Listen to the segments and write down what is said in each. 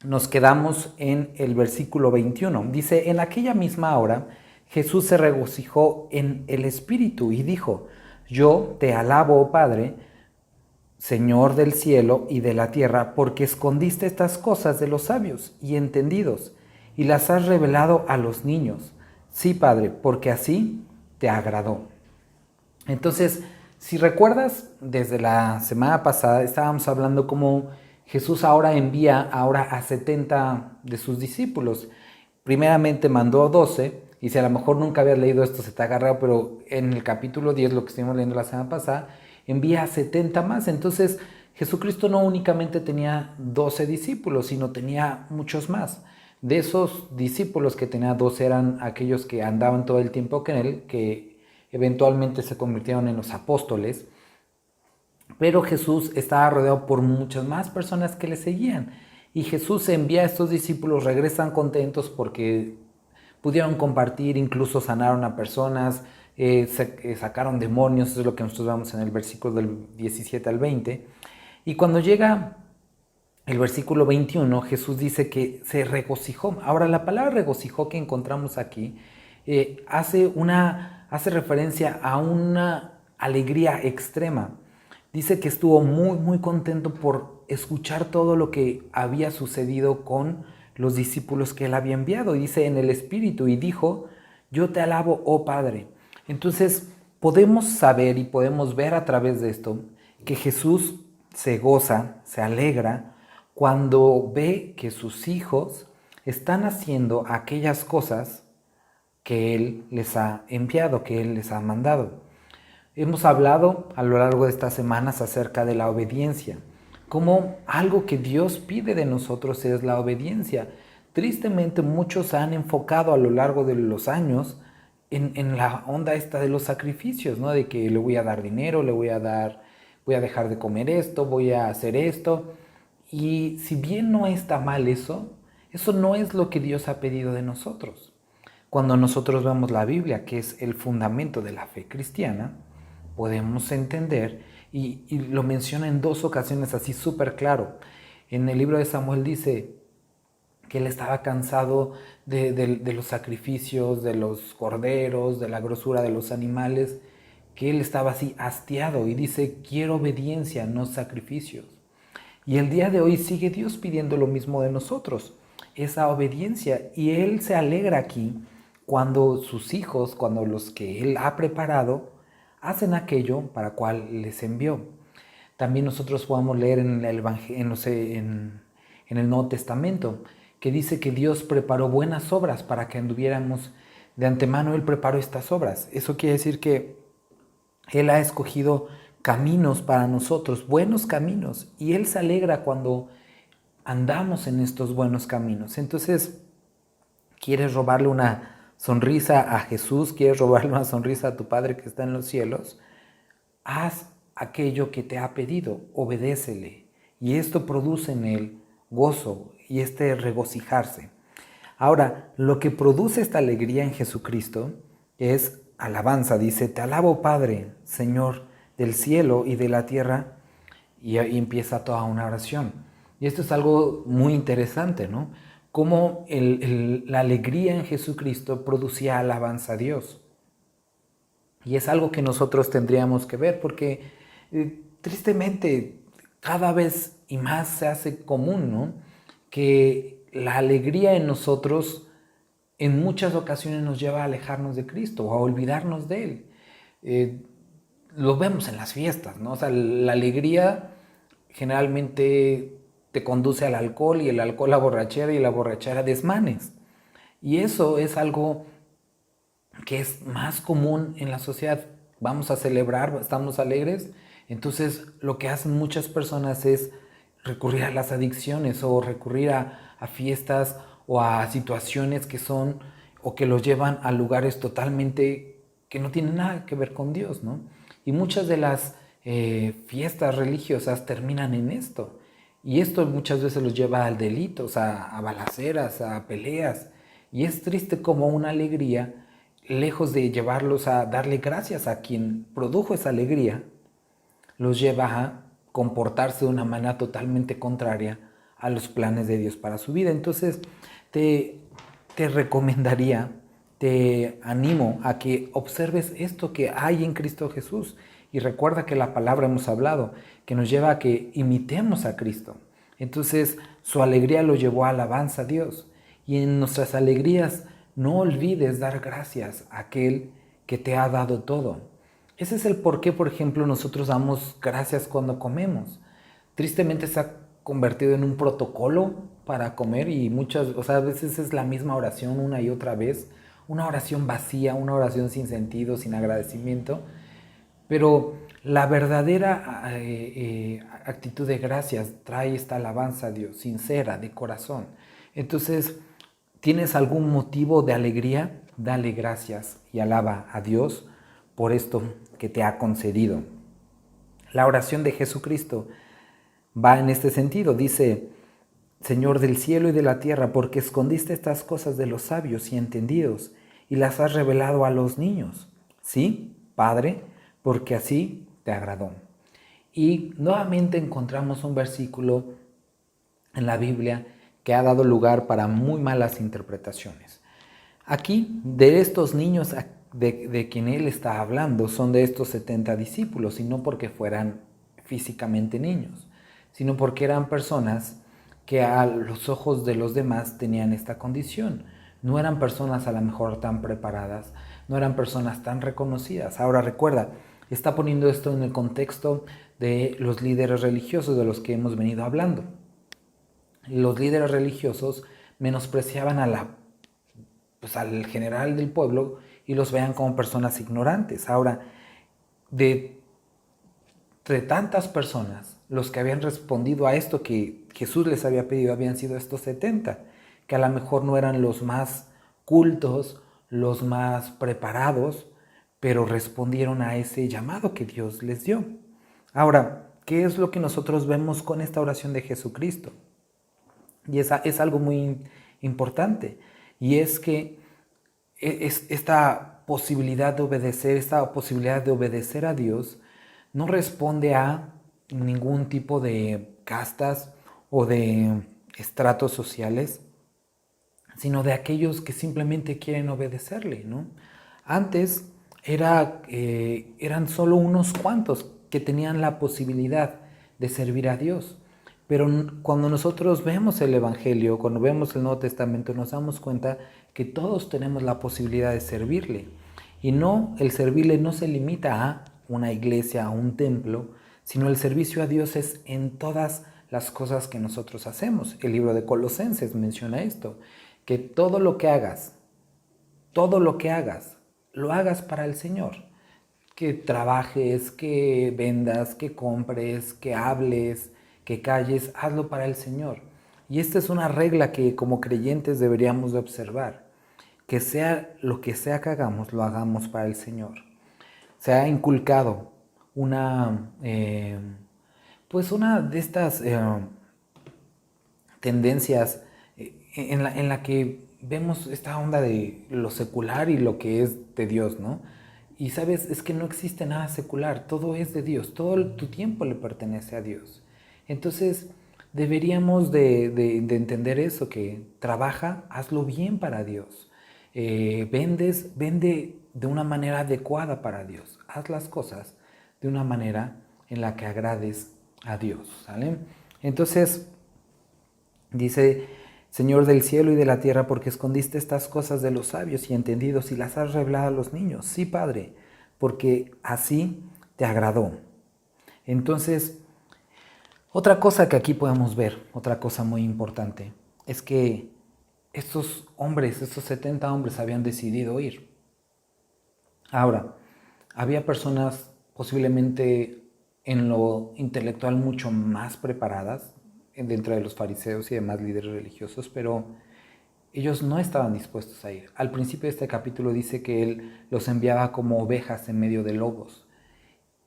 Nos quedamos en el versículo 21. Dice, en aquella misma hora Jesús se regocijó en el Espíritu y dijo, yo te alabo, oh Padre, Señor del cielo y de la tierra, porque escondiste estas cosas de los sabios y entendidos y las has revelado a los niños. Sí, Padre, porque así te agradó. Entonces, si recuerdas, desde la semana pasada estábamos hablando cómo Jesús ahora envía a 70 de sus discípulos. Primeramente mandó 12, y si a lo mejor nunca habías leído esto se te ha agarrado, pero en el capítulo 10, lo que estuvimos leyendo la semana pasada, envía a 70 más. Entonces, Jesucristo no únicamente tenía 12 discípulos, sino tenía muchos más. De esos discípulos que tenía 12 eran aquellos que andaban todo el tiempo con él, que eventualmente se convirtieron en los apóstoles. Pero Jesús estaba rodeado por muchas más personas que le seguían. Y Jesús envía a estos discípulos, regresan contentos porque pudieron compartir, incluso sanaron a personas, sacaron demonios, eso es lo que nosotros vemos en el versículo del 17 al 20. Y cuando llega el versículo 21, Jesús dice que se regocijó. Ahora, la palabra regocijó que encontramos aquí hace referencia a una alegría extrema. Dice que estuvo muy, muy contento por escuchar todo lo que había sucedido con los discípulos que él había enviado. Dice en el Espíritu y dijo, yo te alabo, oh Padre. Entonces podemos saber y podemos ver a través de esto que Jesús se goza, se alegra cuando ve que sus hijos están haciendo aquellas cosas que Él les ha enviado, que Él les ha mandado. Hemos hablado a lo largo de estas semanas acerca de la obediencia, como algo que Dios pide de nosotros es la obediencia. Tristemente muchos han enfocado a lo largo de los años en la onda esta de los sacrificios, ¿no? De que le voy a dar dinero, voy a dejar de comer esto, voy a hacer esto. Y si bien no está mal eso no es lo que Dios ha pedido de nosotros. Cuando nosotros vemos la Biblia, que es el fundamento de la fe cristiana, podemos entender, y lo menciona en 2 ocasiones así súper claro. En el libro de Samuel dice que él estaba cansado de los sacrificios, de los corderos, de la grosura de los animales, que él estaba así hastiado y dice, quiero obediencia, no sacrificios. Y el día de hoy sigue Dios pidiendo lo mismo de nosotros, esa obediencia, y Él se alegra aquí cuando sus hijos, cuando los que Él ha preparado, hacen aquello para cual les envió. También nosotros podemos leer en el Nuevo Testamento que dice que Dios preparó buenas obras para que anduviéramos de antemano. Él preparó estas obras. Eso quiere decir que Él ha escogido caminos para nosotros, buenos caminos, y Él se alegra cuando andamos en estos buenos caminos. Entonces, ¿quieres robarle una sonrisa a Jesús? ¿Quieres robarle una sonrisa a tu Padre que está en los cielos? Haz aquello que te ha pedido, obedécele, y esto produce en él gozo y regocijarse. Ahora, lo que produce esta alegría en Jesucristo es alabanza. Dice, te alabo, Padre, Señor del cielo y de la tierra, y ahí empieza toda una oración. Y esto es algo muy interesante, ¿no? Cómo la alegría en Jesucristo producía alabanza a Dios. Y es algo que nosotros tendríamos que ver porque tristemente cada vez y más se hace común, ¿no? Que la alegría en nosotros en muchas ocasiones nos lleva a alejarnos de Cristo o a olvidarnos de Él. Lo vemos en las fiestas, ¿no? O sea, la alegría generalmente te conduce al alcohol y el alcohol a borrachera y la borrachera a desmanes. Y eso es algo que es más común en la sociedad. Vamos a celebrar, estamos alegres, entonces lo que hacen muchas personas es recurrir a las adicciones o recurrir a fiestas o a situaciones que son o que los llevan a lugares totalmente que no tienen nada que ver con Dios, ¿no? Y muchas de las fiestas religiosas terminan en esto. Y esto muchas veces los lleva al delito, o sea, a balaceras, a peleas. Y es triste como una alegría, lejos de llevarlos a darle gracias a quien produjo esa alegría, los lleva a comportarse de una manera totalmente contraria a los planes de Dios para su vida. Entonces, te recomendaría, te animo a que observes esto que hay en Cristo Jesús. Y recuerda que la palabra hemos hablado, que nos lleva a que imitemos a Cristo. Entonces, su alegría lo llevó a alabanza a Dios. Y en nuestras alegrías, no olvides dar gracias a aquel que te ha dado todo. Ese es el por qué, por ejemplo, nosotros damos gracias cuando comemos. Tristemente se ha convertido en un protocolo para comer y a veces es la misma oración una y otra vez, una oración vacía, una oración sin sentido, sin agradecimiento, pero la verdadera actitud de gracias trae esta alabanza a Dios, sincera, de corazón. Entonces, ¿tienes algún motivo de alegría? Dale gracias y alaba a Dios por esto que te ha concedido. La oración de Jesucristo va en este sentido. Dice, Señor del cielo y de la tierra, porque escondiste estas cosas de los sabios y entendidos y las has revelado a los niños. Sí, Padre, porque así te agradó. Y nuevamente encontramos un versículo en la Biblia que ha dado lugar para muy malas interpretaciones. Aquí, de estos niños de quien él está hablando, son de estos 70 discípulos, y no porque fueran físicamente niños, sino porque eran personas que a los ojos de los demás tenían esta condición. No eran personas a lo mejor tan preparadas, no eran personas tan reconocidas. Ahora recuerda, está poniendo esto en el contexto de los líderes religiosos de los que hemos venido hablando. Los líderes religiosos menospreciaban al general del pueblo y los veían como personas ignorantes. Ahora, de tantas personas, los que habían respondido a esto que Jesús les había pedido habían sido estos 70, que a lo mejor no eran los más cultos, los más preparados, pero respondieron a ese llamado que Dios les dio. Ahora, ¿qué es lo que nosotros vemos con esta oración de Jesucristo? Y es algo muy importante, y es que esta posibilidad de obedecer a Dios no responde a ningún tipo de castas o de estratos sociales, sino de aquellos que simplemente quieren obedecerle, ¿no? Antes eran solo unos cuantos que tenían la posibilidad de servir a Dios. Pero cuando nosotros vemos el Evangelio, cuando vemos el Nuevo Testamento, nos damos cuenta que todos tenemos la posibilidad de servirle. Y el servirle no se limita a una iglesia, a un templo, sino el servicio a Dios es en todas las cosas que nosotros hacemos. El libro de Colosenses menciona esto, que todo lo que hagas, lo hagas para el Señor. Que trabajes, que vendas, que compres, que hables, que calles, hazlo para el Señor. Y esta es una regla que como creyentes deberíamos de observar. Que sea lo que sea que hagamos, lo hagamos para el Señor. Se ha inculcado una de estas tendencias en la que vemos esta onda de lo secular y lo que es de Dios, ¿no? Y sabes, es que no existe nada secular, todo es de Dios, todo tu tiempo le pertenece a Dios. Entonces, deberíamos de entender eso, que trabaja, hazlo bien para Dios. Vende de una manera adecuada para Dios. Haz las cosas de una manera en la que agrades a Dios, ¿sale? Entonces, dice, Señor del cielo y de la tierra, porque escondiste estas cosas de los sabios y entendidos y las has revelado a los niños. Sí, Padre, porque así te agradó. Entonces, otra cosa que aquí podemos ver, otra cosa muy importante, es que estos 70 hombres habían decidido ir. Ahora, había personas posiblemente en lo intelectual mucho más preparadas dentro de los fariseos y demás líderes religiosos, pero ellos no estaban dispuestos a ir. Al principio de este capítulo dice que él los enviaba como ovejas en medio de lobos.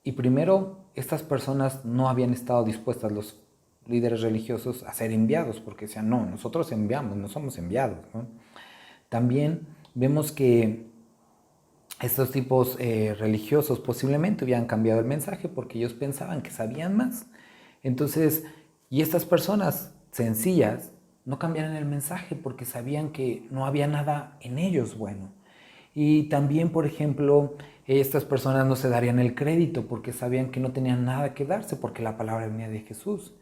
Y primero, estas personas no habían estado dispuestas, los líderes religiosos, a ser enviados, porque decían, no, nosotros enviamos, no somos enviados, ¿no? También vemos que Estos tipos religiosos posiblemente hubieran cambiado el mensaje porque ellos pensaban que sabían más. Entonces, y estas personas sencillas no cambiaron el mensaje porque sabían que no había nada en ellos bueno. Y también, por ejemplo, estas personas no se darían el crédito porque sabían que no tenían nada que darse porque la palabra venía de Jesús.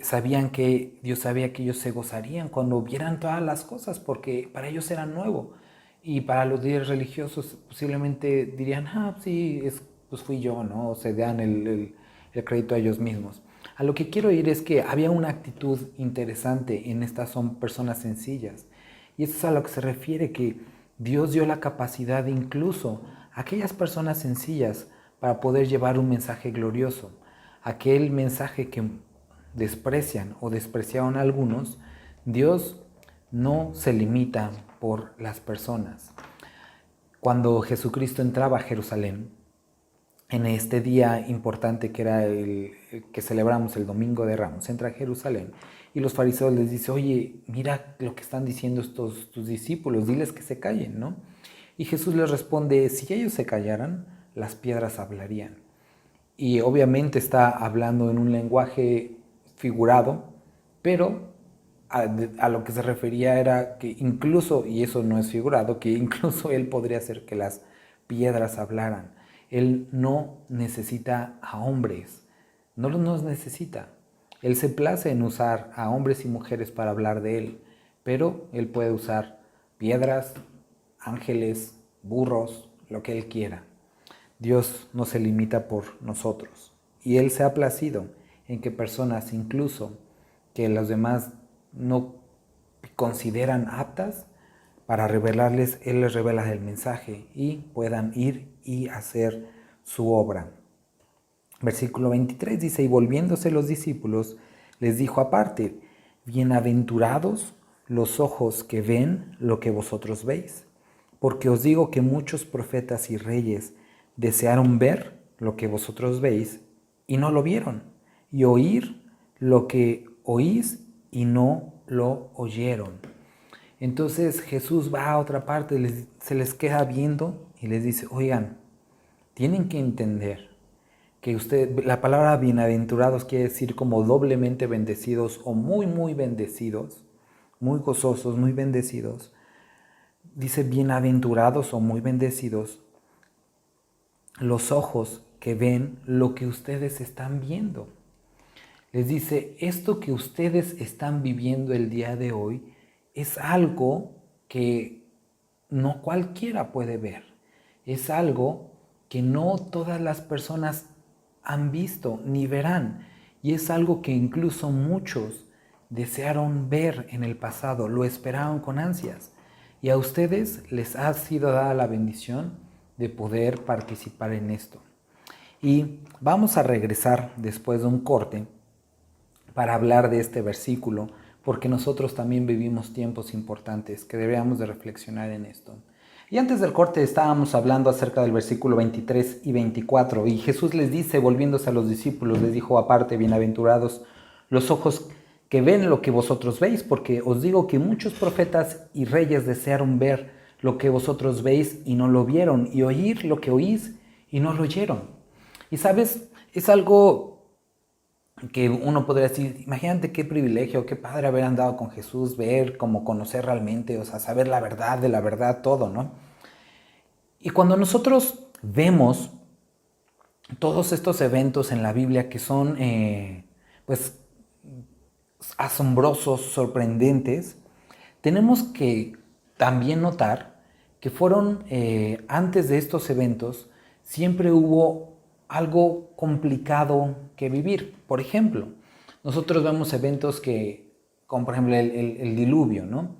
Sabían que Dios sabía que ellos se gozarían cuando vieran todas las cosas porque para ellos era nuevo. Y para los líderes religiosos posiblemente dirían, sí, pues fui yo, ¿no? O se dan el crédito a ellos mismos. A lo que quiero ir es que había una actitud interesante en estas son personas sencillas. Y eso es a lo que se refiere, que Dios dio la capacidad incluso a aquellas personas sencillas para poder llevar un mensaje glorioso. Aquel mensaje que desprecian o despreciaron algunos, Dios no se limita por las personas. Cuando Jesucristo entraba a Jerusalén, en este día importante que era el que celebramos el Domingo de Ramos, entra a Jerusalén y los fariseos les dicen, oye, mira lo que están diciendo tus discípulos, diles que se callen, ¿no? Y Jesús les responde, si ellos se callaran, las piedras hablarían. Y obviamente está hablando en un lenguaje figurado, pero a lo que se refería era que incluso, y eso no es figurado, que incluso él podría hacer que las piedras hablaran. Él no necesita a hombres, no los necesita. Él se place en usar a hombres y mujeres para hablar de él, pero él puede usar piedras, ángeles, burros, lo que él quiera. Dios no se limita por nosotros y él se ha placido en que personas incluso que los demás no consideran aptas para revelarles, él les revela el mensaje y puedan ir y hacer su obra. Versículo 23 dice, y volviéndose los discípulos, les dijo aparte, bienaventurados los ojos que ven lo que vosotros veis, porque os digo que muchos profetas y reyes desearon ver lo que vosotros veis y no lo vieron, y oír lo que oís y no lo oyeron. Entonces Jesús va a otra parte, se les queda viendo y les dice, oigan, tienen que entender que la palabra bienaventurados quiere decir como doblemente bendecidos o muy, muy bendecidos, muy gozosos, muy bendecidos. Dice bienaventurados o muy bendecidos los ojos que ven lo que ustedes están viendo. Les dice, esto que ustedes están viviendo el día de hoy es algo que no cualquiera puede ver. Es algo que no todas las personas han visto ni verán. Y es algo que incluso muchos desearon ver en el pasado, lo esperaron con ansias. Y a ustedes les ha sido dada la bendición de poder participar en esto. Y vamos a regresar después de un corte para hablar de este versículo, porque nosotros también vivimos tiempos importantes que deberíamos de reflexionar en esto. Y antes del corte estábamos hablando acerca del versículo 23 y 24, y Jesús les dice, volviéndose a los discípulos, les dijo aparte, bienaventurados los ojos que ven lo que vosotros veis, porque os digo que muchos profetas y reyes desearon ver lo que vosotros veis y no lo vieron, y oír lo que oís y no lo oyeron. Y sabes, es algo que uno podría decir, imagínate qué privilegio, qué padre haber andado con Jesús, ver, como conocer realmente, o sea, saber la verdad de la verdad, todo, ¿no? Y cuando nosotros vemos todos estos eventos en la Biblia que son, pues, asombrosos, sorprendentes, tenemos que también notar que fueron, antes de estos eventos, siempre hubo algo complicado que vivir. Por ejemplo, nosotros vemos eventos como por ejemplo el diluvio, ¿no?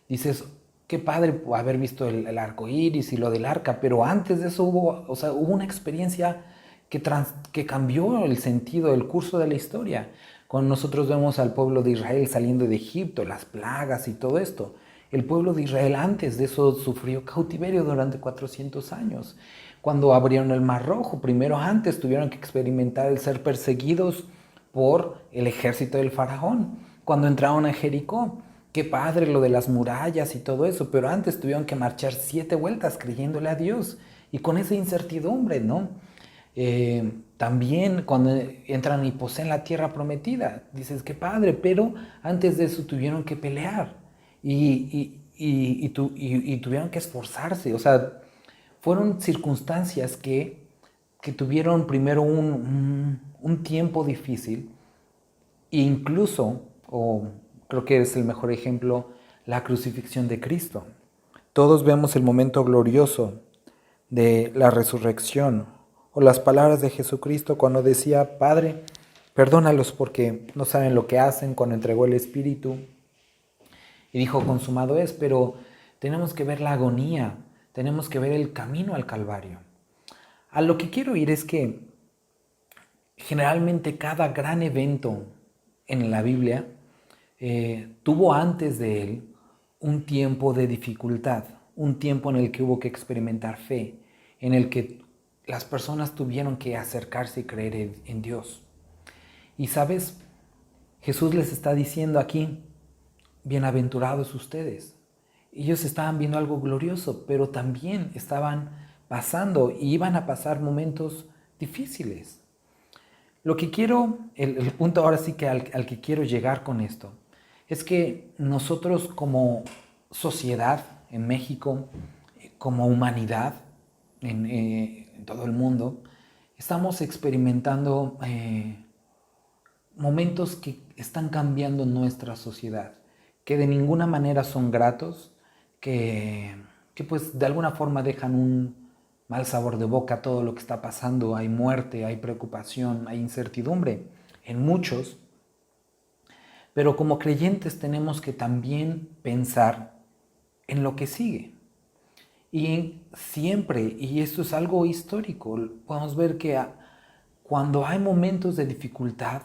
Dices, qué padre haber visto el arco iris y lo del arca, pero antes de eso hubo una experiencia que cambió el sentido, el curso de la historia. Cuando nosotros vemos al pueblo de Israel saliendo de Egipto, las plagas y todo esto, el pueblo de Israel antes de eso sufrió cautiverio durante 400 años. Cuando abrieron el Mar Rojo, primero antes tuvieron que experimentar el ser perseguidos por el ejército del faraón. Cuando entraron a Jericó, qué padre lo de las murallas y todo eso, pero antes tuvieron que marchar 7 vueltas creyéndole a Dios y con esa incertidumbre, ¿no? También cuando entran y poseen la tierra prometida, dices, qué padre, pero antes de eso tuvieron que pelear y tuvieron que esforzarse, o sea, fueron circunstancias que tuvieron primero un tiempo difícil e incluso, o creo que es el mejor ejemplo, la crucifixión de Cristo. Todos vemos el momento glorioso de la resurrección o las palabras de Jesucristo cuando decía, Padre, perdónalos porque no saben lo que hacen, cuando entregó el Espíritu y dijo, consumado es, pero tenemos que ver la agonía, tenemos que ver el camino al Calvario. A lo que quiero ir es que generalmente cada gran evento en la Biblia tuvo antes de él un tiempo de dificultad, un tiempo en el que hubo que experimentar fe, en el que las personas tuvieron que acercarse y creer en Dios. Y sabes, Jesús les está diciendo aquí, bienaventurados ustedes. Ellos estaban viendo algo glorioso, pero también estaban pasando y iban a pasar momentos difíciles. Lo que quiero, el punto ahora sí que al que quiero llegar con esto, es que nosotros como sociedad en México, como humanidad en todo el mundo, estamos experimentando momentos que están cambiando nuestra sociedad, que de ninguna manera son gratos, que pues de alguna forma dejan un mal sabor de boca todo lo que está pasando. Hay muerte, hay preocupación, hay incertidumbre en muchos, pero como creyentes tenemos que también pensar en lo que sigue. Y siempre, y esto es algo histórico, podemos ver que cuando hay momentos de dificultad,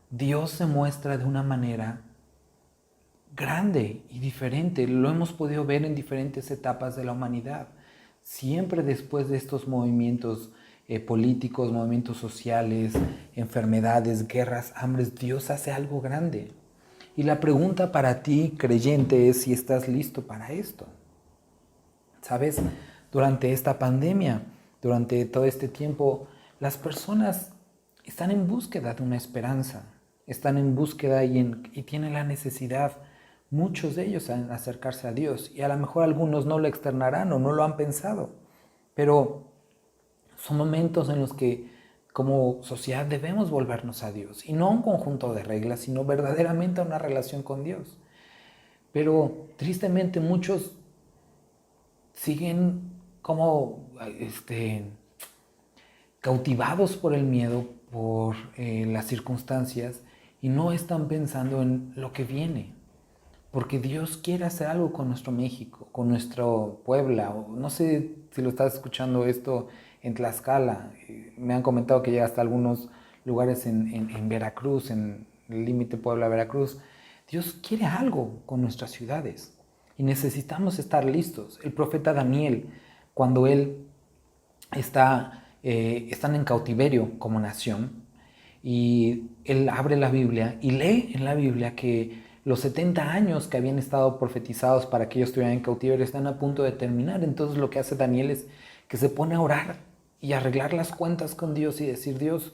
Dios se muestra de una manera grande y diferente. Lo hemos podido ver en diferentes etapas de la humanidad. Siempre después de estos movimientos políticos, movimientos sociales, enfermedades, guerras, hambres, Dios hace algo grande. Y la pregunta para ti, creyente, es si estás listo para esto. ¿Sabes? Durante esta pandemia, durante todo este tiempo, las personas están en búsqueda de una esperanza, están en búsqueda y tienen la necesidad, muchos de ellos, en acercarse a Dios. Y a lo mejor algunos no lo externarán o no lo han pensado, pero son momentos en los que como sociedad debemos volvernos a Dios. Y no a un conjunto de reglas, sino verdaderamente a una relación con Dios. Pero tristemente muchos siguen como cautivados por el miedo, por las circunstancias, y no están pensando en lo que viene. Porque Dios quiere hacer algo con nuestro México, con nuestro Puebla. No sé si lo estás escuchando esto en Tlaxcala. Me han comentado que llega hasta algunos lugares en Veracruz, en el límite Puebla-Veracruz. Dios quiere algo con nuestras ciudades y necesitamos estar listos. El profeta Daniel, cuando él están en cautiverio como nación, y él abre la Biblia y lee en la Biblia que los 70 años que habían estado profetizados para que ellos estuvieran en cautiverio están a punto de terminar. Entonces lo que hace Daniel es que se pone a orar y arreglar las cuentas con Dios y decir, Dios,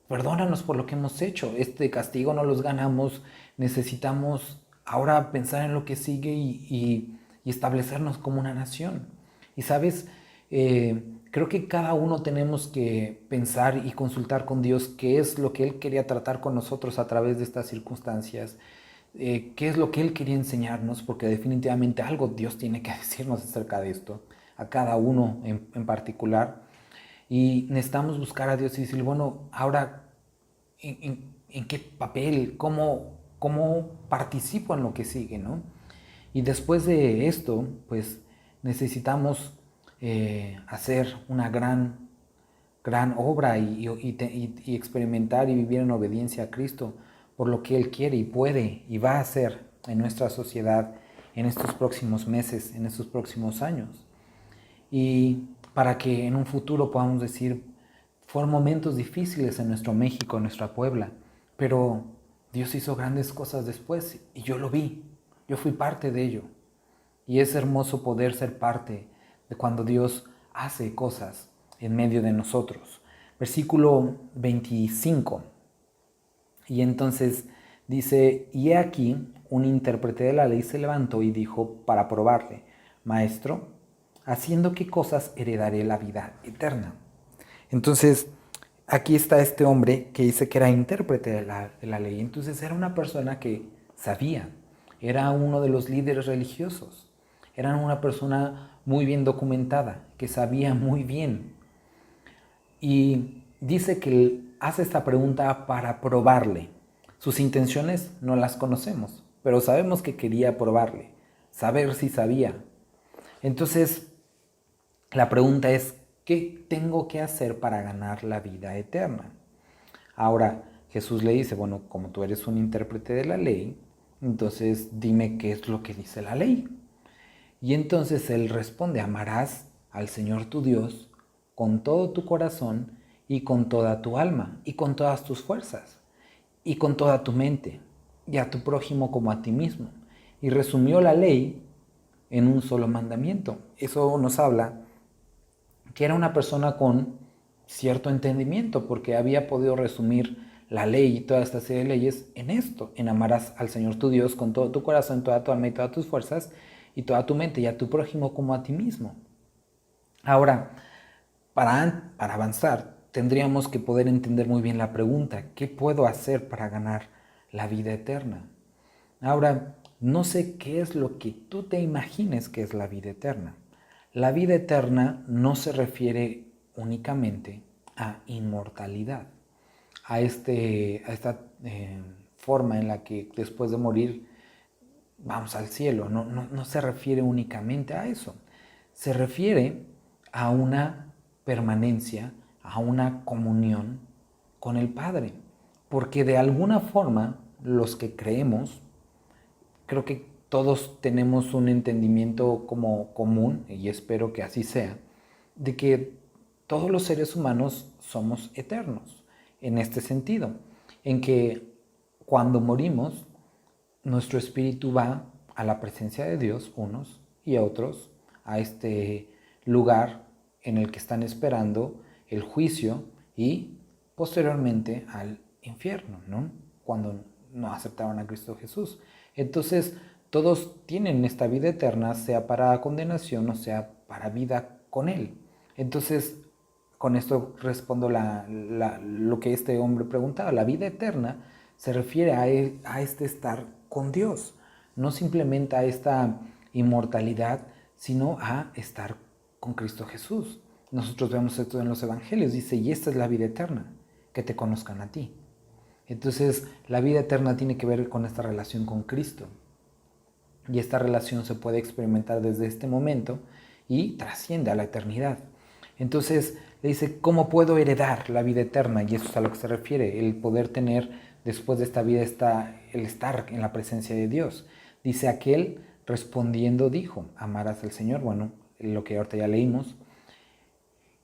perdónanos por lo que hemos hecho, este castigo no los ganamos, necesitamos ahora pensar en lo que sigue y establecernos como una nación. Y sabes, creo que cada uno tenemos que pensar y consultar con Dios qué es lo que Él quería tratar con nosotros a través de estas circunstancias, qué es lo que Él quería enseñarnos, porque definitivamente algo Dios tiene que decirnos acerca de esto, a cada uno en particular. Y necesitamos buscar a Dios y decir, bueno, ahora, ¿en qué papel? ¿Cómo participo en lo que sigue, ¿no? Y después de esto, pues necesitamos hacer una gran obra y experimentar y vivir en obediencia a Cristo por lo que Él quiere y puede y va a hacer en nuestra sociedad en estos próximos meses, en estos próximos años. Y para que en un futuro podamos decir, fueron momentos difíciles en nuestro México, en nuestra Puebla, pero Dios hizo grandes cosas después y yo lo vi, yo fui parte de ello. Y es hermoso poder ser parte de cuando Dios hace cosas en medio de nosotros. Versículo 25. Y entonces dice, y he aquí, un intérprete de la ley se levantó y dijo para probarle, Maestro, ¿haciendo qué cosas heredaré la vida eterna? Entonces, aquí está este hombre que dice que era intérprete de la ley. Entonces era una persona que sabía, era uno de los líderes religiosos, era una persona muy bien documentada, que sabía muy bien. Y dice que hace esta pregunta para probarle. Sus intenciones no las conocemos, pero sabemos que quería probarle, saber si sabía. Entonces, la pregunta es, ¿qué tengo que hacer para ganar la vida eterna? Ahora, Jesús le dice, bueno, como tú eres un intérprete de la ley, entonces dime qué es lo que dice la ley. Y entonces él responde, amarás al Señor tu Dios con todo tu corazón y con toda tu alma y con todas tus fuerzas y con toda tu mente y a tu prójimo como a ti mismo. Y resumió la ley en un solo mandamiento. Eso nos habla que era una persona con cierto entendimiento, porque había podido resumir la ley y toda esta serie de leyes en esto, en amarás al Señor tu Dios con todo tu corazón, toda tu alma y todas tus fuerzas, y toda tu mente, y a tu prójimo como a ti mismo. Ahora, para avanzar, tendríamos que poder entender muy bien la pregunta, ¿qué puedo hacer para ganar la vida eterna? Ahora, no sé qué es lo que tú te imagines que es la vida eterna. La vida eterna no se refiere únicamente a inmortalidad, a esta forma en la que después de morir vamos al cielo. No se refiere únicamente a eso. Se refiere a una permanencia, a una comunión con el Padre. Porque de alguna forma los que creemos, creo que todos tenemos un entendimiento como común, y espero que así sea, de que todos los seres humanos somos eternos, en este sentido, en que cuando morimos, nuestro espíritu va a la presencia de Dios, unos y otros, a este lugar en el que están esperando el juicio y posteriormente al infierno, ¿no? Cuando no aceptaron a Cristo Jesús. Entonces, todos tienen esta vida eterna, sea para condenación o sea para vida con Él. Entonces, con esto respondo lo que este hombre preguntaba. La vida eterna se refiere a este estar con Dios, no simplemente a esta inmortalidad, sino a estar con Cristo Jesús. Nosotros vemos esto en los evangelios, dice, y esta es la vida eterna, que te conozcan a ti. Entonces, la vida eterna tiene que ver con esta relación con Cristo. Y esta relación se puede experimentar desde este momento y trasciende a la eternidad. Entonces, le dice, ¿cómo puedo heredar la vida eterna? Y eso es a lo que se refiere, el poder tener después de esta vida el estar en la presencia de Dios. Dice aquel, respondiendo, dijo, amarás al Señor. Bueno, lo que ahorita ya leímos.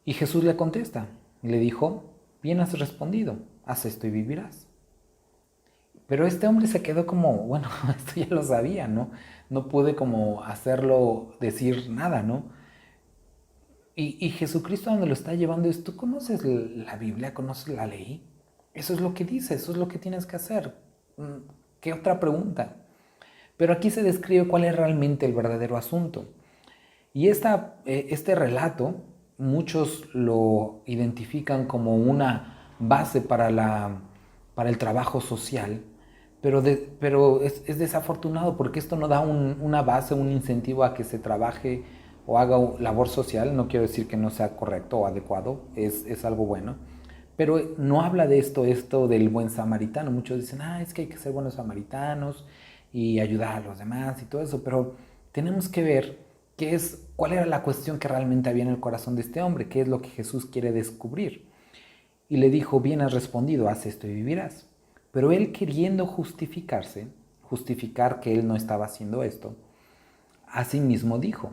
Y Jesús le contesta, le dijo, bien has respondido, haz esto y vivirás. Pero este hombre se quedó como, bueno, esto ya lo sabía, ¿no? No pude como hacerlo decir nada, ¿no? Y Jesucristo donde lo está llevando es, ¿tú conoces la Biblia? ¿Conoces la ley? Eso es lo que dice, eso es lo que tienes que hacer. ¿Qué otra pregunta? Pero aquí se describe cuál es realmente el verdadero asunto. Y este relato, muchos lo identifican como una base para el trabajo social, pero es desafortunado porque esto no da una base, un incentivo a que se trabaje o haga labor social. No quiero decir que no sea correcto o adecuado, es algo bueno, pero no habla de esto del buen samaritano. Muchos dicen, es que hay que ser buenos samaritanos y ayudar a los demás y todo eso, pero tenemos que ver cuál era la cuestión que realmente había en el corazón de este hombre, qué es lo que Jesús quiere descubrir. Y le dijo, bien has respondido, haz esto y vivirás. Pero él, queriendo justificar que él no estaba haciendo esto, a sí mismo dijo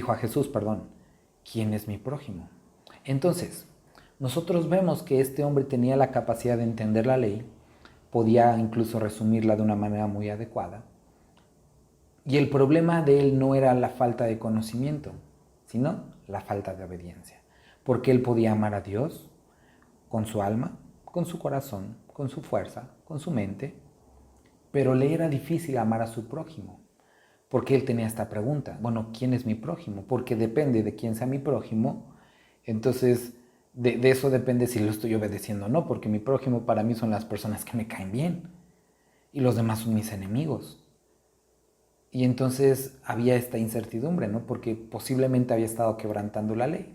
a Jesús, ¿quién es mi prójimo? Entonces, nosotros vemos que este hombre tenía la capacidad de entender la ley, podía incluso resumirla de una manera muy adecuada. Y el problema de él no era la falta de conocimiento, sino la falta de obediencia. Porque él podía amar a Dios con su alma, con su corazón, con su fuerza, con su mente, pero le era difícil amar a su prójimo. Porque él tenía esta pregunta, bueno, ¿quién es mi prójimo? Porque depende de quién sea mi prójimo, entonces de eso depende si lo estoy obedeciendo o no, porque mi prójimo para mí son las personas que me caen bien y los demás son mis enemigos. Y entonces había esta incertidumbre, ¿no? Porque posiblemente había estado quebrantando la ley.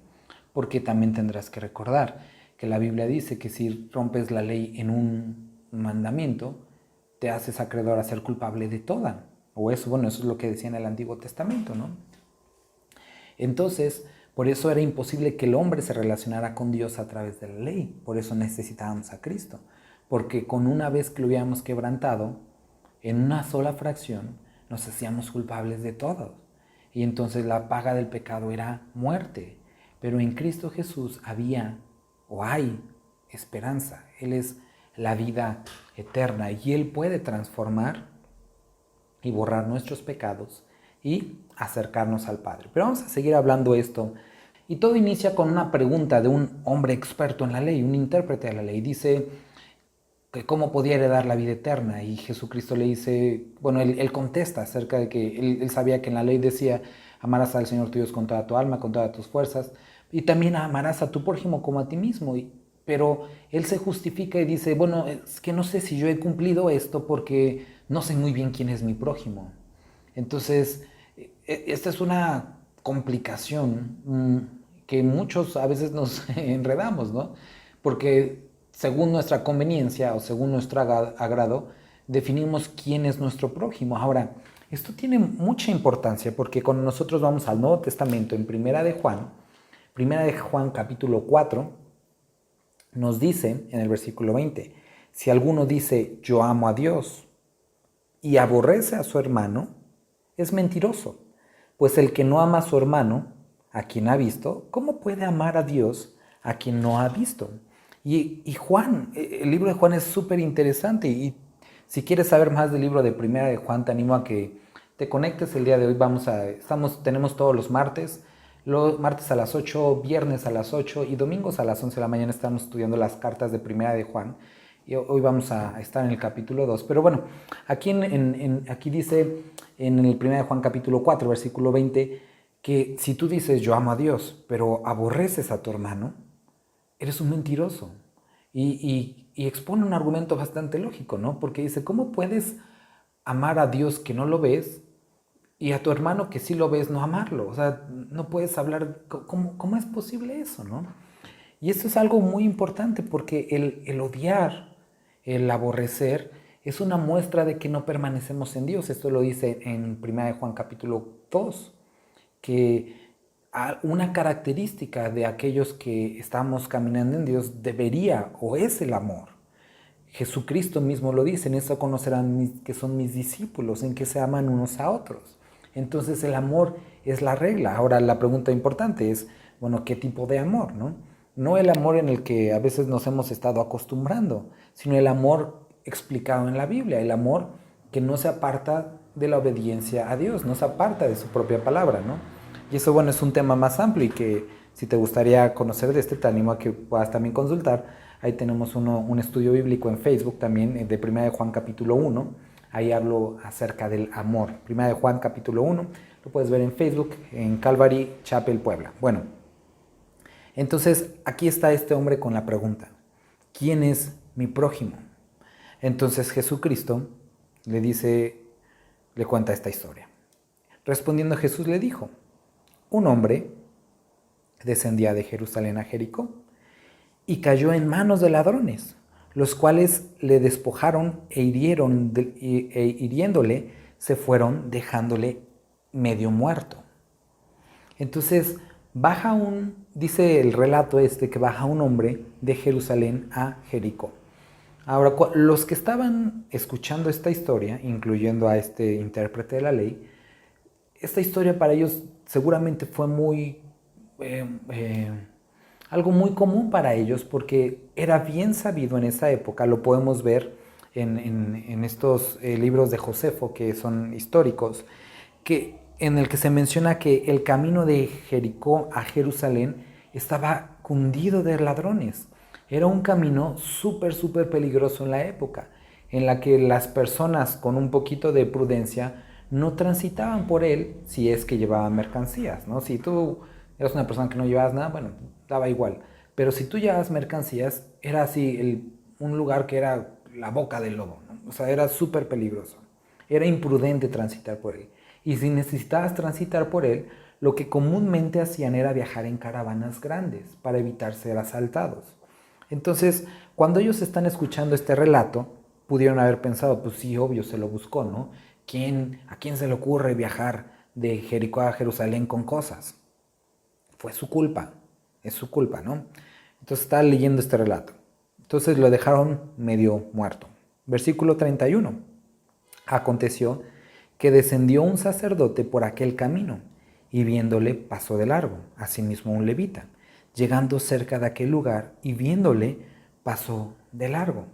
Porque también tendrás que recordar que la Biblia dice que si rompes la ley en un mandamiento, te haces acreedor a ser culpable de toda. O eso, bueno, eso es lo que decía en el Antiguo Testamento, ¿no? Entonces, por eso era imposible que el hombre se relacionara con Dios a través de la ley. Por eso necesitábamos a Cristo. Porque con una vez que lo hubiéramos quebrantado, en una sola fracción, nos hacíamos culpables de todos. Y entonces la paga del pecado era muerte. Pero en Cristo Jesús había o hay esperanza. Él es la vida eterna y Él puede transformar y borrar nuestros pecados y acercarnos al Padre. Pero vamos a seguir hablando esto. Y todo inicia con una pregunta de un hombre experto en la ley, un intérprete de la ley. Dice que cómo podía heredar la vida eterna. Y Jesucristo le dice, bueno, él contesta acerca de que él sabía que en la ley decía, amarás al Señor tu Dios con toda tu alma, con todas tus fuerzas, y también amarás a tu prójimo como a ti mismo. Pero él se justifica y dice, bueno, es que no sé si yo he cumplido esto porque no sé muy bien quién es mi prójimo. Entonces, esta es una complicación que muchos a veces nos enredamos, ¿no? Porque según nuestra conveniencia o según nuestro agrado, definimos quién es nuestro prójimo. Ahora, esto tiene mucha importancia porque cuando nosotros vamos al Nuevo Testamento, en Primera de Juan capítulo 4, nos dice en el versículo 20, si alguno dice yo amo a Dios y aborrece a su hermano, es mentiroso, pues el que no ama a su hermano, a quien ha visto, ¿cómo puede amar a Dios a quien no ha visto? Y Juan, el libro de Juan es súper interesante y si quieres saber más del libro de Primera de Juan, te animo a que te conectes el día de hoy. Tenemos todos los martes a las 8, viernes a las 8 y domingos a las 11 de la mañana estamos estudiando las cartas de Primera de Juan. Y hoy vamos a estar en el capítulo 2. Pero bueno, aquí dice en el Primera de Juan capítulo 4, versículo 20, que si tú dices yo amo a Dios, pero aborreces a tu hermano, eres un mentiroso. Y expone un argumento bastante lógico, ¿no? Porque dice, ¿cómo puedes amar a Dios que no lo ves y a tu hermano que sí lo ves no amarlo? O sea, no puedes hablar, ¿cómo es posible eso, no? Y esto es algo muy importante porque el odiar, el aborrecer, es una muestra de que no permanecemos en Dios. Esto lo dice en 1 Juan capítulo 2, que una característica de aquellos que estamos caminando en Dios debería o es el amor. Jesucristo mismo lo dice, en eso conocerán que son mis discípulos, en que se aman unos a otros. Entonces el amor es la regla. Ahora la pregunta importante es, bueno, ¿qué tipo de amor, no? No el amor en el que a veces nos hemos estado acostumbrando, sino el amor explicado en la Biblia, el amor que no se aparta de la obediencia a Dios, no se aparta de su propia palabra, ¿no? Y eso, bueno, es un tema más amplio y que si te gustaría conocer de este, te animo a que puedas también consultar. Ahí tenemos un estudio bíblico en Facebook también de 1 de Juan capítulo 1. Ahí hablo acerca del amor. 1 de Juan capítulo 1. Lo puedes ver en Facebook, en Calvary Chapel, Puebla. Bueno, entonces aquí está este hombre con la pregunta, ¿quién es mi prójimo? Entonces Jesucristo le cuenta esta historia. Respondiendo Jesús le dijo, un hombre descendía de Jerusalén a Jericó y cayó en manos de ladrones, los cuales le despojaron e hiriéndole se fueron dejándole medio muerto. Entonces dice el relato que baja un hombre de Jerusalén a Jericó. Ahora, los que estaban escuchando esta historia, incluyendo a este intérprete de la ley, esta historia para ellos seguramente fue algo muy común para ellos porque era bien sabido en esa época, lo podemos ver en estos libros de Josefo, que son históricos, en el que se menciona que el camino de Jericó a Jerusalén estaba cundido de ladrones. Era un camino súper, súper peligroso en la época, en la que las personas con un poquito de prudencia no transitaban por él si es que llevaban mercancías, ¿no? Si tú eras una persona que no llevabas nada, bueno, daba igual. Pero si tú llevabas mercancías, era así un lugar que era la boca del lobo, ¿no? O sea, era súper peligroso. Era imprudente transitar por él. Y si necesitabas transitar por él, lo que comúnmente hacían era viajar en caravanas grandes para evitar ser asaltados. Entonces, cuando ellos están escuchando este relato, pudieron haber pensado, pues sí, obvio, se lo buscó, ¿no? ¿A quién se le ocurre viajar de Jericó a Jerusalén con cosas? Fue su culpa, es su culpa, ¿no? Entonces está leyendo este relato. Entonces lo dejaron medio muerto. Versículo 31. Aconteció que descendió un sacerdote por aquel camino, y viéndole pasó de largo, asimismo un levita, llegando cerca de aquel lugar, y viéndole pasó de largo.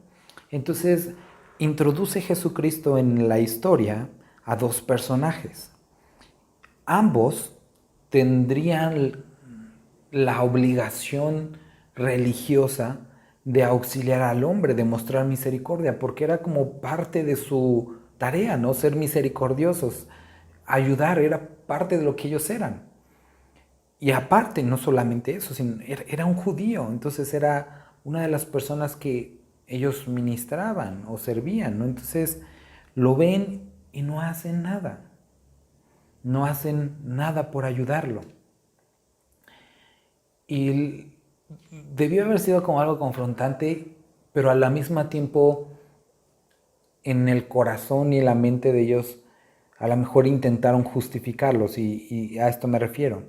Entonces introduce Jesucristo en la historia a dos personajes. Ambos tendrían la obligación religiosa de auxiliar al hombre, de mostrar misericordia, porque era como parte de su tarea, ¿no? Ser misericordiosos, ayudar, era parte de lo que ellos eran. Y aparte, no solamente eso, sino era un judío, entonces era una de las personas que ellos ministraban o servían, ¿no? Entonces lo ven y no hacen nada, no hacen nada por ayudarlo. Y debió haber sido como algo confrontante, pero a la misma tiempo en el corazón y en la mente de ellos a lo mejor intentaron justificarlos y a esto me refiero.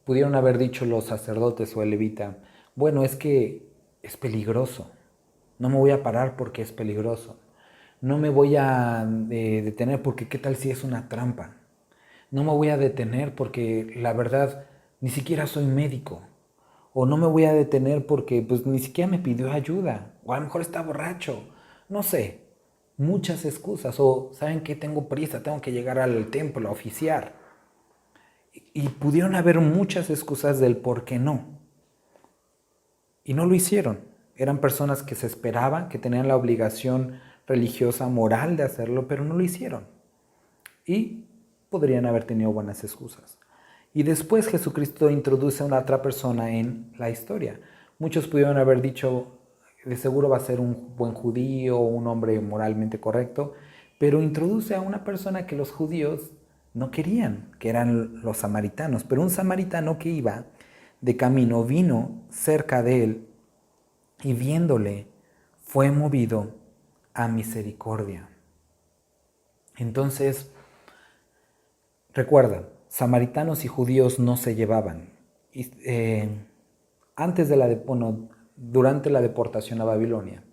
Pudieron haber dicho los sacerdotes o el levita, bueno, es que es peligroso, no me voy a parar porque es peligroso, no me voy a detener porque qué tal si es una trampa, no me voy a detener porque la verdad ni siquiera soy médico, o no me voy a detener porque pues ni siquiera me pidió ayuda, o a lo mejor está borracho, no sé, muchas excusas, o saben que tengo prisa, tengo que llegar al templo a oficiar. Y pudieron haber muchas excusas del por qué no. Y no lo hicieron. Eran personas que se esperaban, que tenían la obligación religiosa, moral de hacerlo, pero no lo hicieron. Y podrían haber tenido buenas excusas. Y después Jesucristo introduce a una otra persona en la historia. Muchos pudieron haber dicho, de seguro va a ser un buen judío, un hombre moralmente correcto, pero introduce a una persona que los judíos no querían, que eran los samaritanos. Pero un samaritano que iba de camino vino cerca de él y viéndole fue movido a misericordia. Entonces, recuerda, samaritanos y judíos no se llevaban. Antes de durante la deportación a Babilonia,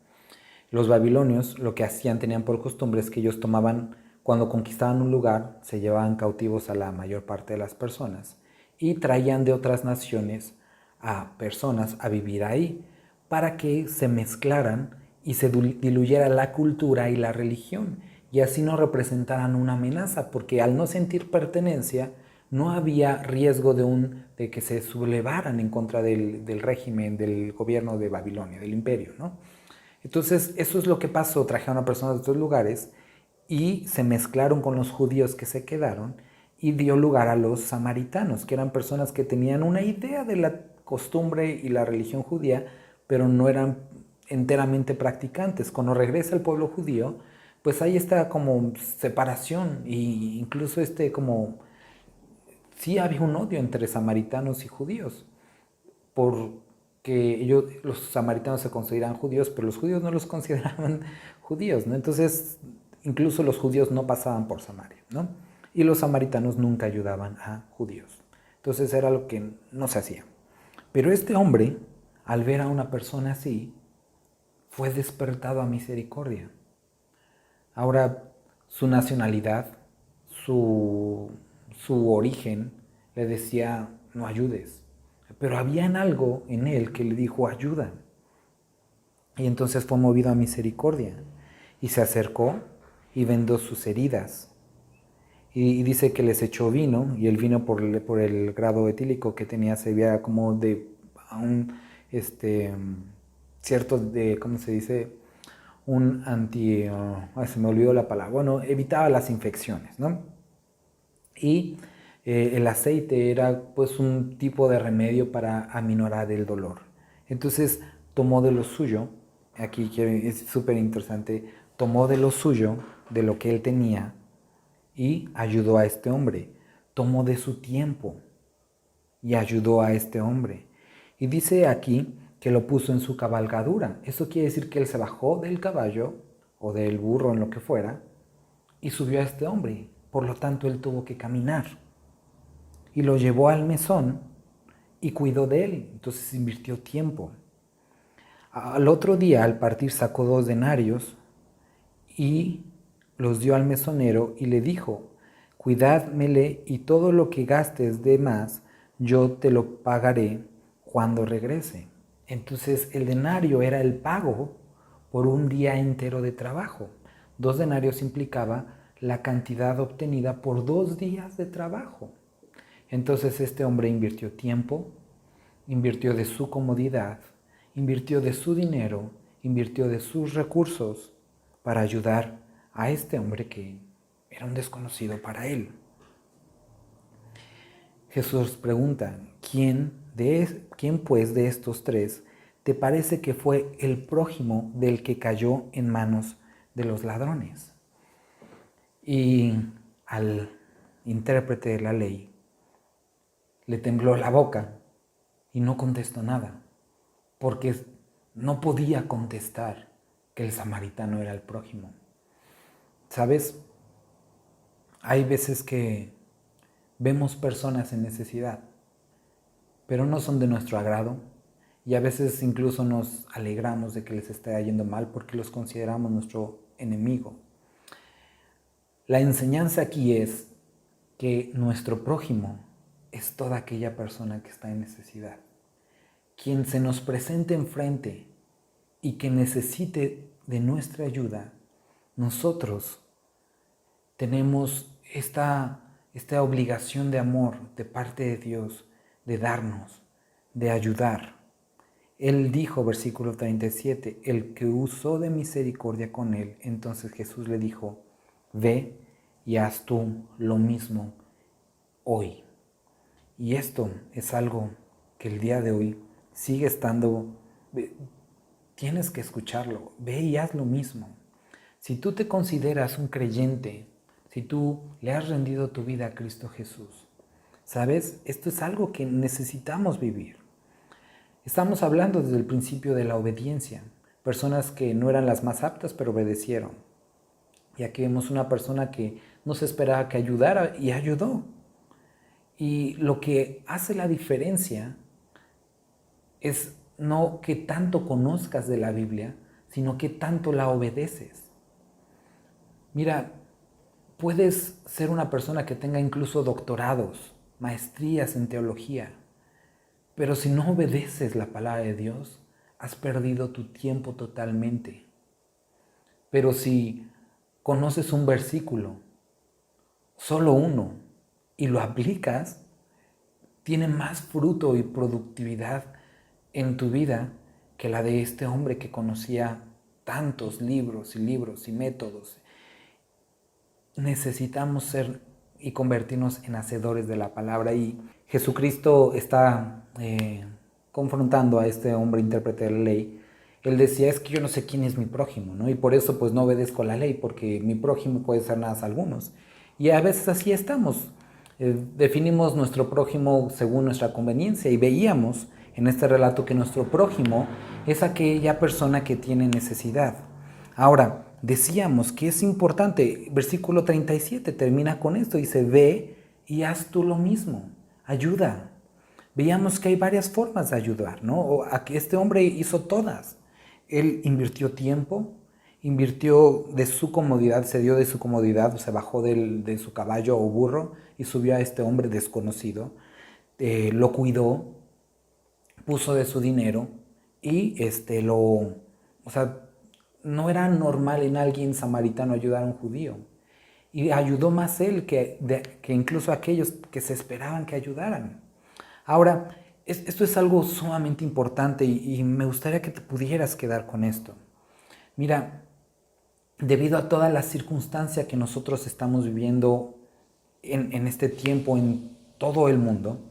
los babilonios lo que hacían, tenían por costumbre es que ellos tomaban, cuando conquistaban un lugar, se llevaban cautivos a la mayor parte de las personas y traían de otras naciones a personas a vivir ahí para que se mezclaran y se diluyera la cultura y la religión y así no representaran una amenaza, porque al no sentir pertenencia no había riesgo de que se sublevaran en contra del régimen, del gobierno de Babilonia, del imperio, ¿no? Entonces, eso es lo que pasó. Trajeron a personas de otros lugares y se mezclaron con los judíos que se quedaron y dio lugar a los samaritanos, que eran personas que tenían una idea de la costumbre y la religión judía, pero no eran enteramente practicantes. Cuando regresa el pueblo judío, pues hay esta como separación e incluso sí había un odio entre samaritanos y judíos, porque los samaritanos se consideraban judíos, pero los judíos no los consideraban judíos, ¿no? Entonces, incluso los judíos no pasaban por Samaria, ¿no? Y los samaritanos nunca ayudaban a judíos. Entonces era lo que no se hacía. Pero este hombre, al ver a una persona así, fue despertado a misericordia. Ahora, su nacionalidad, su, su origen, le decía, no ayudes. Pero había algo en él que le dijo, ayuda. Y entonces fue movido a misericordia. y se acercó y vendó sus heridas. Y dice que les echó vino, y el vino por el grado etílico que tenía se veía como de un cierto de, ¿cómo se dice? Un se me olvidó la palabra, bueno, evitaba las infecciones, ¿no? Y el aceite era pues un tipo de remedio para aminorar el dolor. Entonces tomó de lo suyo, aquí que es súper interesante, tomó de lo suyo, de lo que él tenía, y ayudó a este hombre. Tomó de su tiempo y ayudó a este hombre. Y dice aquí que lo puso en su cabalgadura. Eso quiere decir que él se bajó del caballo o del burro, en lo que fuera, y subió a este hombre. Por lo tanto, él tuvo que caminar. Y lo llevó al mesón y cuidó de él. Entonces invirtió tiempo. Al otro día, al partir, sacó 2 denarios y los dio al mesonero y le dijo: cuidádmele, y todo lo que gastes de más, yo te lo pagaré cuando regrese. Entonces el denario era el pago por un día entero de trabajo. 2 denarios implicaba la cantidad obtenida por 2 días de trabajo. Entonces este hombre invirtió tiempo, invirtió de su comodidad, invirtió de su dinero, invirtió de sus recursos para ayudar a este hombre que era un desconocido para él. Jesús pregunta: ¿quién pues de estos 3 te parece que fue el prójimo del que cayó en manos de los ladrones? Y al intérprete de la ley le tembló la boca y no contestó nada, porque no podía contestar que el samaritano era el prójimo. ¿Sabes? Hay veces que vemos personas en necesidad, pero no son de nuestro agrado, y a veces incluso nos alegramos de que les esté yendo mal porque los consideramos nuestro enemigo. La enseñanza aquí es que nuestro prójimo es toda aquella persona que está en necesidad. Quien se nos presente enfrente y que necesite de nuestra ayuda, nosotros tenemos esta obligación de amor de parte de Dios, de darnos, de ayudar. Él dijo, versículo 37, el que usó de misericordia con él. Entonces Jesús le dijo: ve y haz tú lo mismo hoy. Y esto es algo que el día de hoy sigue estando, tienes que escucharlo, ve y haz lo mismo. Si tú te consideras un creyente, si tú le has rendido tu vida a Cristo Jesús, ¿sabes? Esto es algo que necesitamos vivir. Estamos hablando desde el principio de la obediencia. Personas que no eran las más aptas, pero obedecieron. Y aquí vemos una persona que no se esperaba que ayudara y ayudó. Y lo que hace la diferencia es no que tanto conozcas de la Biblia, sino que tanto la obedeces. Mira, puedes ser una persona que tenga incluso doctorados, maestrías en teología, pero si no obedeces la palabra de Dios, has perdido tu tiempo totalmente. Pero si conoces un versículo, solo uno, y lo aplicas, tiene más fruto y productividad en tu vida que la de este hombre que conocía tantos libros y métodos. Necesitamos ser y convertirnos en hacedores de la palabra, y Jesucristo está confrontando a este hombre intérprete de la ley. Él decía: es que yo no sé quién es mi prójimo, ¿no? Y por eso pues no obedezco la ley, porque mi prójimo puede ser nada más algunos. Y a veces así estamos. Definimos nuestro prójimo según nuestra conveniencia, y veíamos en este relato que nuestro prójimo es aquella persona que tiene necesidad. Ahora, decíamos que es importante, versículo 37 termina con esto, dice: ve y haz tú lo mismo, ayuda. Veíamos que hay varias formas de ayudar, ¿no? Este hombre hizo todas. Él invirtió tiempo, invirtió de su comodidad, se dio de su comodidad, se bajó de su caballo o burro y subió a este hombre desconocido, lo cuidó, puso de su dinero y no era normal en alguien samaritano ayudar a un judío. Y ayudó más él que incluso aquellos que se esperaban que ayudaran. Ahora, esto es algo sumamente importante y me gustaría que te pudieras quedar con esto. Mira, debido a toda la circunstancia que nosotros estamos viviendo en este tiempo en todo el mundo,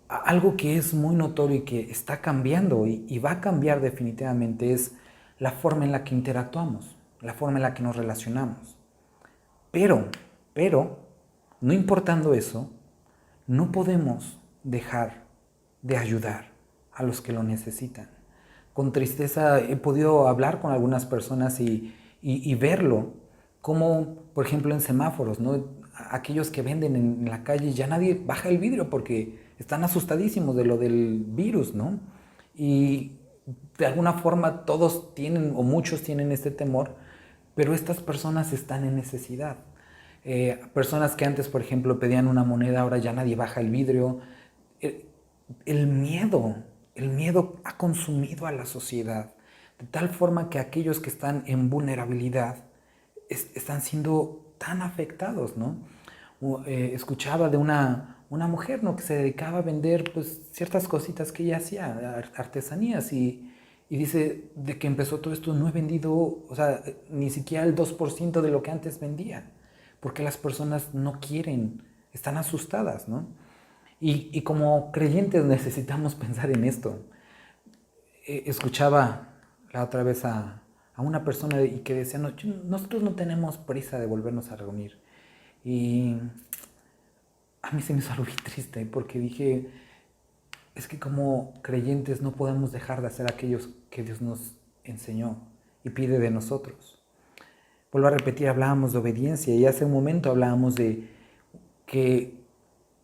algo que es muy notorio y que está cambiando y va a cambiar definitivamente es la forma en la que interactuamos, la forma en la que nos relacionamos. Pero, no importando eso, no podemos dejar de ayudar a los que lo necesitan. Con tristeza he podido hablar con algunas personas y verlo, como por ejemplo en semáforos, ¿no? Aquellos que venden en la calle, ya nadie baja el vidrio porque están asustadísimos de lo del virus, ¿no? Y de alguna forma todos tienen o muchos tienen este temor, pero estas personas están en necesidad. Personas que antes, por ejemplo, pedían una moneda, ahora ya nadie baja el vidrio. El, el miedo, el miedo ha consumido a la sociedad, de tal forma que aquellos que están en vulnerabilidad están siendo tan afectados, ¿no? Escuchaba de una mujer, ¿no?, que se dedicaba a vender pues, ciertas cositas que ella hacía, artesanías, y dice, de que empezó todo esto no he vendido, o sea, ni siquiera el 2% de lo que antes vendía, porque las personas no quieren, están asustadas, ¿no? Y como creyentes necesitamos pensar en esto. Escuchaba la otra vez a una persona y que decía, no, nosotros no tenemos prisa de volvernos a reunir. Y a mí se me hizo algo bien triste porque dije, es que como creyentes no podemos dejar de hacer aquellos que Dios nos enseñó y pide de nosotros. Vuelvo a repetir, hablábamos de obediencia y hace un momento hablábamos de que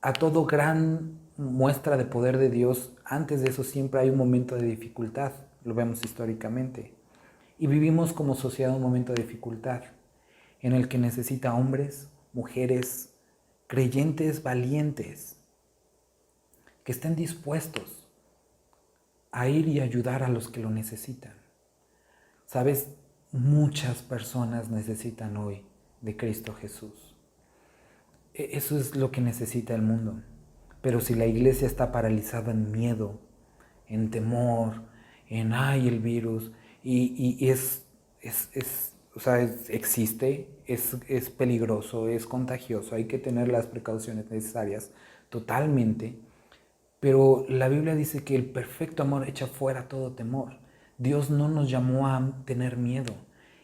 a todo gran muestra de poder de Dios, antes de eso siempre hay un momento de dificultad, lo vemos históricamente. Y vivimos como sociedad un momento de dificultad en el que necesita hombres, mujeres, creyentes valientes, que estén dispuestos a ir y ayudar a los que lo necesitan. Sabes, muchas personas necesitan hoy de Cristo Jesús. Eso es lo que necesita el mundo. Pero si la iglesia está paralizada en miedo, en temor, en ay el virus, y o sea, existe, es peligroso, es contagioso, hay que tener las precauciones necesarias totalmente. Pero la Biblia dice que el perfecto amor echa fuera todo temor. Dios no nos llamó a tener miedo.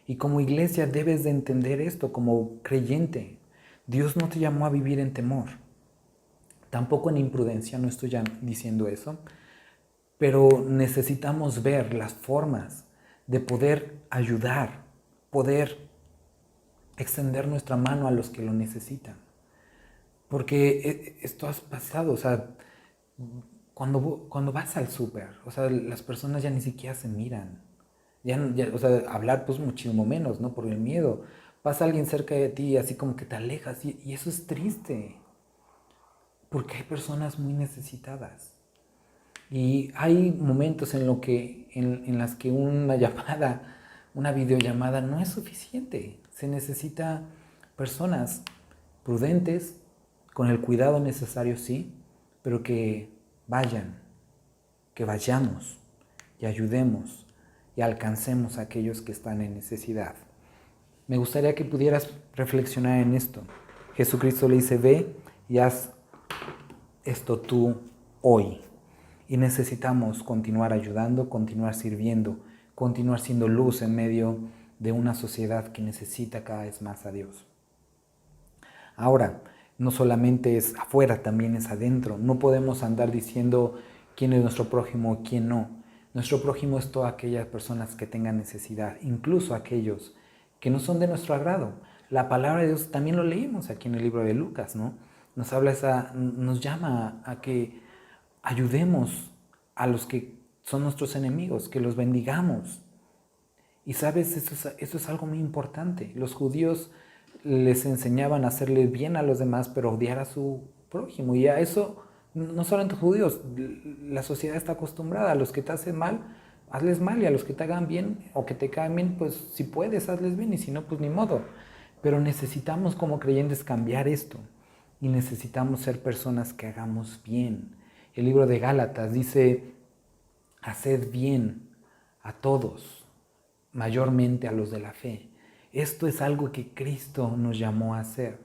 Y como iglesia debes de entender esto, como creyente. Dios no te llamó a vivir en temor. Tampoco en imprudencia, no estoy diciendo eso. Pero necesitamos ver las formas de poder ayudar, poder extender nuestra mano a los que lo necesitan. Porque esto has pasado, o sea, cuando vas al súper, o sea, las personas ya ni siquiera se miran. O sea, hablar pues muchísimo menos, ¿no? Por el miedo. Pasa alguien cerca de ti así como que te alejas y eso es triste. Porque hay personas muy necesitadas. Y hay momentos en las que una llamada, una videollamada no es suficiente. Se necesita personas prudentes, con el cuidado necesario, sí, pero que vayan, que vayamos y ayudemos y alcancemos a aquellos que están en necesidad. Me gustaría que pudieras reflexionar en esto. Jesucristo le dice, ve y haz esto tú hoy. Y necesitamos continuar ayudando, continuar sirviendo, continuar siendo luz en medio de una sociedad que necesita cada vez más a Dios. Ahora, no solamente es afuera, también es adentro. No podemos andar diciendo quién es nuestro prójimo o quién no. Nuestro prójimo es todas aquellas personas que tengan necesidad, incluso aquellos que no son de nuestro agrado. La palabra de Dios también lo leímos aquí en el libro de Lucas, ¿no? Nos llama a que ayudemos a los que son nuestros enemigos, que los bendigamos. Y sabes, eso es algo muy importante. Los judíos les enseñaban a hacerle bien a los demás, pero odiar a su prójimo. Y a eso, no solamente judíos, la sociedad está acostumbrada. A los que te hacen mal, hazles mal, y a los que te hagan bien o que te caen bien, pues si puedes, hazles bien, y si no, pues ni modo. Pero necesitamos como creyentes cambiar esto, y necesitamos ser personas que hagamos bien. El libro de Gálatas dice: haced bien a todos, mayormente a los de la fe. Esto es algo que Cristo nos llamó a hacer.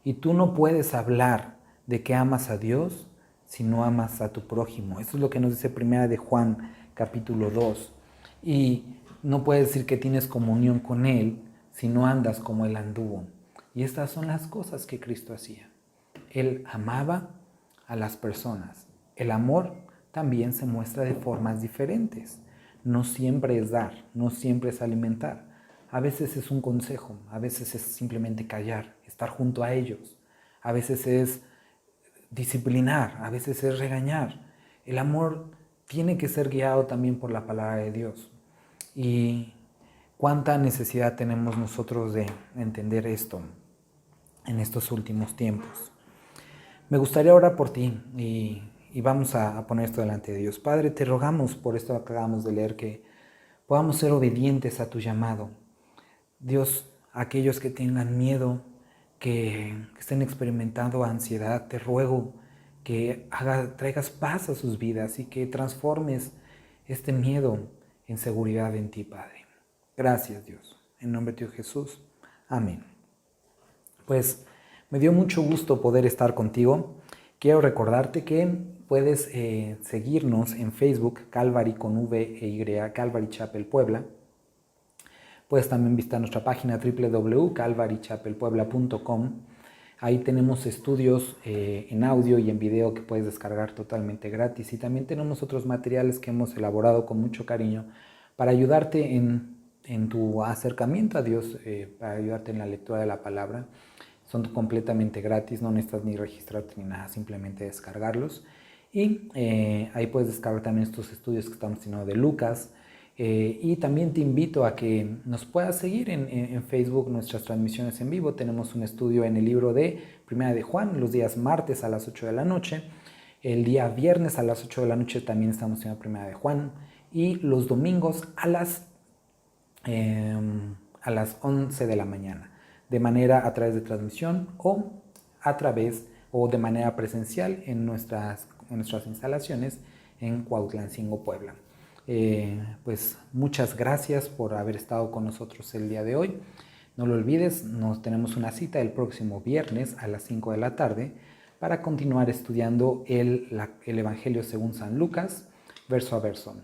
Y tú no puedes hablar de que amas a Dios si no amas a tu prójimo. Eso es lo que nos dice Primera de Juan, capítulo 2. Y no puedes decir que tienes comunión con Él si no andas como Él anduvo. Y estas son las cosas que Cristo hacía. Él amaba a las personas. El amor también se muestra de formas diferentes. No siempre es dar, no siempre es alimentar. A veces es un consejo, a veces es simplemente callar, estar junto a ellos. A veces es disciplinar, a veces es regañar. El amor tiene que ser guiado también por la palabra de Dios. Y cuánta necesidad tenemos nosotros de entender esto en estos últimos tiempos. Me gustaría orar por ti y vamos a poner esto delante de Dios. Padre, te rogamos por esto que acabamos de leer, que podamos ser obedientes a tu llamado. Dios, aquellos que tengan miedo, que estén experimentando ansiedad, te ruego que traigas paz a sus vidas y que transformes este miedo en seguridad en ti, Padre. Gracias, Dios. En nombre de Dios Jesús. Amén. Pues me dio mucho gusto poder estar contigo. Quiero recordarte que puedes seguirnos en Facebook, Calvary con V e Y, Calvary Chapel Puebla. Puedes también visitar nuestra página www.calvarychapelpuebla.com. Ahí tenemos estudios en audio y en video que puedes descargar totalmente gratis. Y también tenemos otros materiales que hemos elaborado con mucho cariño para ayudarte en tu acercamiento a Dios, para ayudarte en la lectura de la palabra. Son completamente gratis, no necesitas ni registrarte ni nada, simplemente descargarlos. Y ahí puedes descargar también estos estudios que estamos haciendo de Lucas. Y también te invito a que nos puedas seguir en Facebook, nuestras transmisiones en vivo. Tenemos un estudio en el libro de Primera de Juan, los días martes a las 8 de la noche. El día viernes a las 8 de la noche también estamos haciendo Primera de Juan. Y los domingos a las 11 de la mañana, de manera a través de transmisión o de manera presencial en nuestras instalaciones en Cuautlancingo, Puebla. Pues muchas gracias por haber estado con nosotros el día de hoy. No lo olvides, nos tenemos una cita el próximo viernes a las 5 de la tarde para continuar estudiando el Evangelio según San Lucas, verso a verso.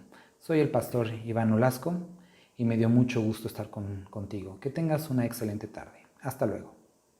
Soy el pastor Iván Olasco y me dio mucho gusto estar contigo. Que tengas una excelente tarde. Hasta luego.